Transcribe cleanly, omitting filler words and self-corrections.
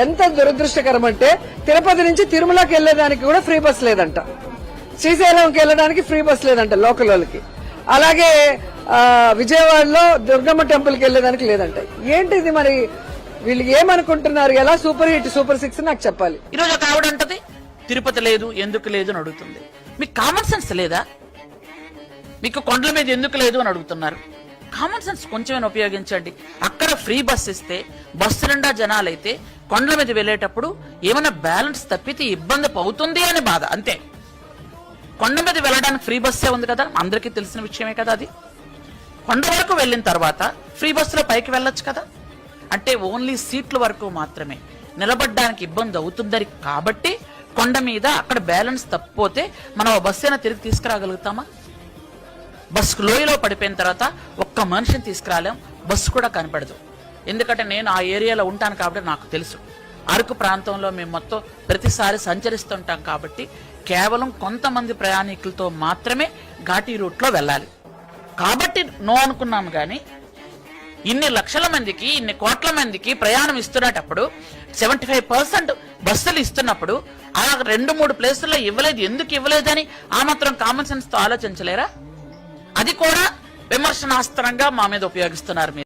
ఎంత దురదృష్టకరం అంటే తిరుపతి నుంచి తిరుమలకి వెళ్లేదానికి కూడా ఫ్రీ బస్ లేదంట, శ్రీశైలంకి వెళ్ళడానికి ఫ్రీ బస్ లేదంట లోకల్ వాళ్ళకి, అలాగే విజయవాడలో దుర్గమ్మ టెంపుల్ కి వెళ్లేదానికి లేదంట. ఏంటి ఇది మరి? వీళ్ళు ఏమనుకుంటున్నారు? ఎలా సూపర్ హిట్ సూపర్ 6 నాకు చెప్పాలి. ఈరోజు ఒక ఆవిడ అంటది తిరుపతి లేదు, ఎందుకు లేదు అని అడుగుతుంది. మీకు కామన్ సెన్స్ లేదా? మీకు కొండల మీద ఎందుకు లేదు అని అడుగుతున్నారు. కామన్ సెన్స్ కొంచెమైనా ఉపయోగించండి. అక్కడ ఫ్రీ బస్ ఇస్తే బస్సు నిండా జనాలైతే కొండల మీద వెళ్లేటప్పుడు ఏమైనా బ్యాలెన్స్ తప్పితే ఇబ్బంది అవుతుంది అని బాధ, అంతే. కొండ మీద వెళ్ళడానికి ఫ్రీ బస్సే ఉంది కదా, అందరికీ తెలిసిన విషయమే కదా అది. కొండ వరకు వెళ్ళిన తర్వాత ఫ్రీ బస్సులో పైకి వెళ్ళొచ్చు కదా. అంటే ఓన్లీ సీట్ల వరకు మాత్రమే, నిలబడడానికి ఇబ్బంది అవుతుందని కాబట్టి కొండ మీద అక్కడ బ్యాలెన్స్ తప్పిపోతే మనం బస్సు అయినా తిరిగి తీసుకురాగలుగుతామా? బస్సు లోయలో పడిపోయిన తర్వాత ఒక్క మనిషిని తీసుకురాలేం, బస్సు కూడా కనపడదు. ఎందుకంటే నేను ఆ ఏరియాలో ఉంటాను కాబట్టి నాకు తెలుసు. అరకు ప్రాంతంలో మేము మొత్తం ప్రతిసారి సంచరిస్తుంటాం కాబట్టి కేవలం కొంతమంది ప్రయాణికులతో మాత్రమే ఘాటీ రూట్లో వెళ్ళాలి. కాబట్టి నో అనుకున్నాము. కానీ ఇన్ని లక్షల మందికి, ఇన్ని కోట్ల మందికి ప్రయాణం ఇస్తున్నప్పుడు 75% బస్సులు ఇస్తున్నప్పుడు ఆ 2-3 ప్లేసుల్లో ఇవ్వలేదు, ఎందుకు ఇవ్వలేదని ఆ మాత్రం కామన్ సెన్స్ తో ఆలోచించలేరా? అది కూడా విమర్శనాస్త్రంగా మా మీద ఉపయోగిస్తున్నారు మీరు.